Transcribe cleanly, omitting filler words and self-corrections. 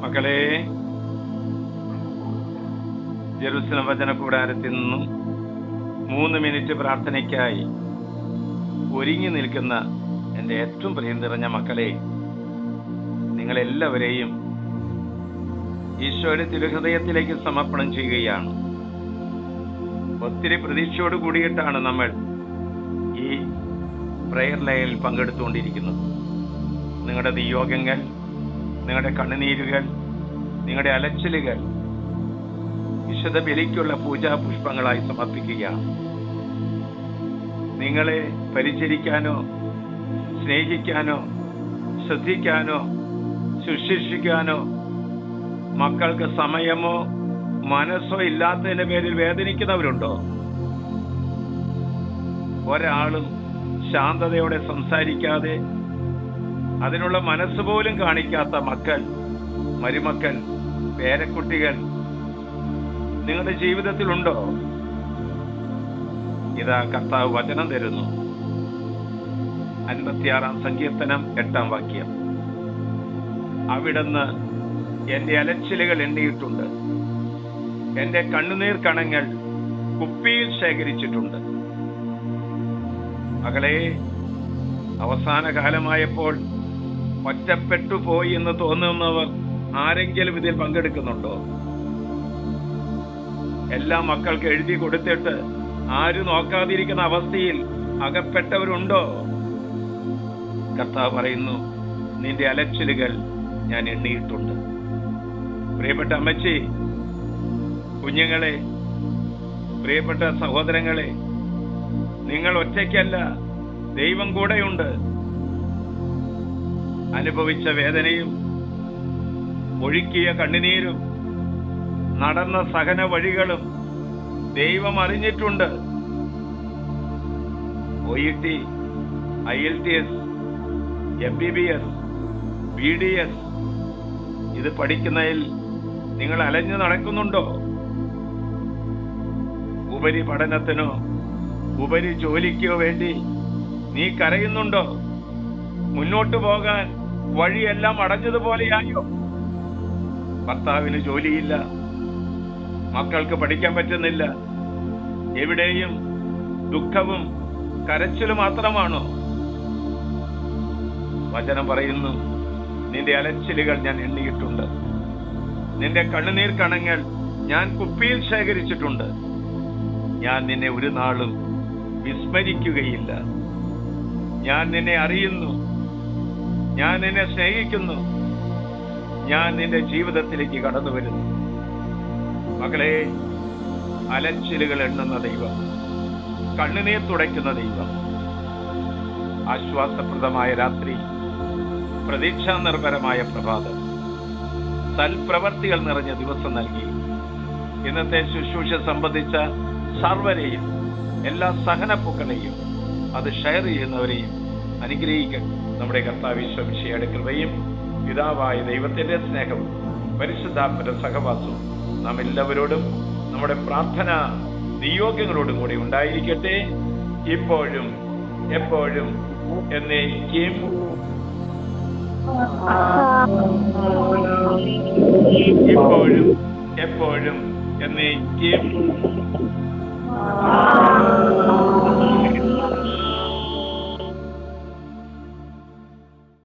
മക്കളെ, ജെറുസലം വചന കൂടാരത്തിൽ നിന്നും 3 മിനിറ്റ് പ്രാർത്ഥനയ്ക്കായി ഒരുങ്ങി നിൽക്കുന്ന എൻ്റെ ഏറ്റവും പ്രിയം നിറഞ്ഞ മക്കളെ, നിങ്ങളെല്ലാവരെയും ഈശോയുടെ തിരുഹൃദയത്തിലേക്ക് സമർപ്പണം ചെയ്യുകയാണ്. ഒത്തിരി പ്രതീക്ഷയോട് കൂടിയിട്ടാണ് നമ്മൾ ഈ പ്രയർ ലൈനിൽ പങ്കെടുത്തുകൊണ്ടിരിക്കുന്നത്. നിങ്ങളുടെ നിയോഗങ്ങൾ, നിങ്ങളുടെ കണ്ണുനീരുകൾ, നിങ്ങളുടെ അലച്ചിലുകൾ വിശുദ്ധ ബലിക്കുള്ള പൂജാ പുഷ്പങ്ങളായി സമർപ്പിക്കുകയാണ്. നിങ്ങളെ പരിചരിക്കാനോ സ്നേഹിക്കാനോ ശ്രദ്ധിക്കാനോ ശുശ്രൂഷിക്കാനോ മക്കൾക്ക് സമയമോ മനസ്സോ ഇല്ലാത്തതിന്റെ പേരിൽ വേദനിക്കുന്നവരുണ്ടോ? ഒരാളും ശാന്തതയോടെ സംസാരിക്കാതെ അതിനുള്ള മനസ്സ് പോലും കാണിക്കാത്ത മക്കൾ, മരുമക്കൾ, പേരക്കുട്ടികൾ നിങ്ങളുടെ ജീവിതത്തിലുണ്ടോ? ഇതാ കർത്താവ് വചനം തരുന്നു. 56 സങ്കീർത്തനം 8 വാക്യം. അവിടുന്ന് എന്റെ അലച്ചിലുകൾ എണ്ണിയിട്ടുണ്ട്, എന്റെ കണ്ണുനീർ കണങ്ങൾ കുപ്പിയിൽ ശേഖരിച്ചിട്ടുണ്ട്. മകളെ, അവസാന കാലമായപ്പോൾ ഒറ്റപ്പെട്ടു പോയി എന്ന് തോന്നുന്നവർ ആരെങ്കിലും ഇതിൽ പങ്കെടുക്കുന്നുണ്ടോ? എല്ലാ മക്കൾക്ക് എഴുതി കൊടുത്തിട്ട് ആരും നോക്കാതിരിക്കുന്ന അവസ്ഥയിൽ അകപ്പെട്ടവരുണ്ടോ? കർത്താവ് പറയുന്നു, നിന്റെ അലച്ചിലുകൾ ഞാൻ എണ്ണിയിട്ടുണ്ട്. പ്രിയപ്പെട്ട അമ്മച്ചി, കുഞ്ഞുങ്ങളെ, പ്രിയപ്പെട്ട സഹോദരങ്ങളെ, നിങ്ങൾ ഒറ്റയ്ക്കല്ല, ദൈവം കൂടെയുണ്ട്. അനുഭവിച്ച വേദനയും ഒഴുക്കിയ കണ്ണുനീരും നടന്ന സഹന വഴികളും ദൈവം അറിഞ്ഞിട്ടുണ്ട്. OET, IELTS, MBBS, BDS ഇത് പഠിക്കുന്നതിൽ നിങ്ങൾ അലഞ്ഞു നടക്കുന്നുണ്ടോ? ഉപരി പഠനത്തിനോ ഉപരി ജോലിക്കോ വേണ്ടി നീ കരയുന്നുണ്ടോ? മുന്നോട്ട് പോകാൻ വഴിയെല്ലാം അടഞ്ഞതുപോലെയായോ? ഭർത്താവിന് ജോലിയില്ല, മക്കൾക്ക് പഠിക്കാൻ പറ്റുന്നില്ല, എവിടെയും ദുഃഖവും കരച്ചിലും മാത്രമാണോ? വചനം പറയുന്നു, നിന്റെ അലച്ചിലുകൾ ഞാൻ എണ്ണിയിട്ടുണ്ട്, നിന്റെ കണ്ണുനീർ കണങ്ങൾ ഞാൻ കുപ്പിയിൽ ശേഖരിച്ചിട്ടുണ്ട്. ഞാൻ നിന്നെ ഒരു നാളും വിസ്മരിക്കുകയില്ല. ഞാൻ നിന്നെ അറിയുന്നു, ഞാൻ നിന്നെ സ്നേഹിക്കുന്നു, ഞാൻ നിന്റെ ജീവിതത്തിലേക്ക് കടന്നു വരുന്നു. മകളെ, അലച്ചിലുകൾ എണ്ണുന്ന ദൈവം, കണ്ണുനീർ തുടയ്ക്കുന്ന ദൈവം, ആശ്വാസപ്രദമായ രാത്രി, പ്രതീക്ഷാ നിർഭരമായ പ്രഭാതം, സൽപ്രവർത്തികൾ നിറഞ്ഞ ദിവസം നൽകി ഇന്നത്തെ ശുശ്രൂഷ സംബന്ധിച്ച സർവരെയും, എല്ലാ സഹനപ്പുക്കളെയും അത് ഷെയർ ചെയ്യുന്നവരെയും അനുഗ്രഹിക്കട്ടെ. നമ്മുടെ കർത്താവ് ഈശോ മിശിഹായുടെ കൃപയും പിതാവായ ദൈവത്തിന്റെ സ്നേഹവും പരിശുദ്ധാത്മന്റെ സഹവാസവും നാം എല്ലാവരോടും നമ്മുടെ പ്രാർത്ഥന നിയോഗങ്ങളോടും കൂടി ഉണ്ടായിരിക്കട്ടെ, ഇപ്പോഴും എപ്പോഴും എന്നേക്കും. ഇപ്പോഴും എപ്പോഴും എന്നേക്കും.